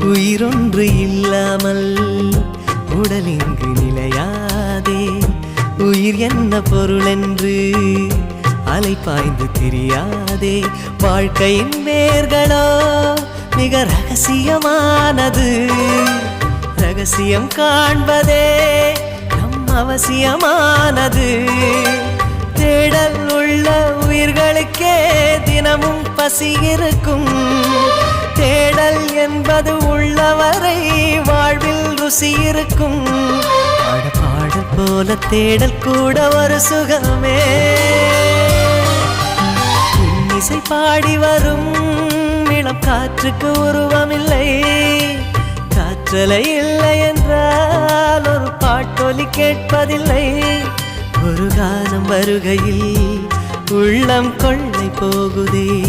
உயிரொன்று இல்லாமல் உடல் இங்கு நிலையாதே. உயிர் என்ன பொருள் என்று அலைப்பாய்ந்து தெரியாதே. வாழ்க்கையின் வேர்களோ மிக ரகசியமானது. ரகசியம் காண்பதே நம் அவசியமானது. தேடல் உள்ள உயிர்களுக்கே தினமும் பசி இருக்கும். தேடல் என்பது உள்ளவரை வாழ்வில் ருசி இருக்கும். பாடல் போல தேடல் கூட ஒரு சுகமே. இசை பாடி வரும் இளம் காற்றுக்கு உருவமில்லை. காற்றலை இல்லை என்றால் ஒரு பாட்டொலி கேட்பதில்லை. ஒரு காலம் வருகையில் உள்ளம் கொள்ளை போகுதே.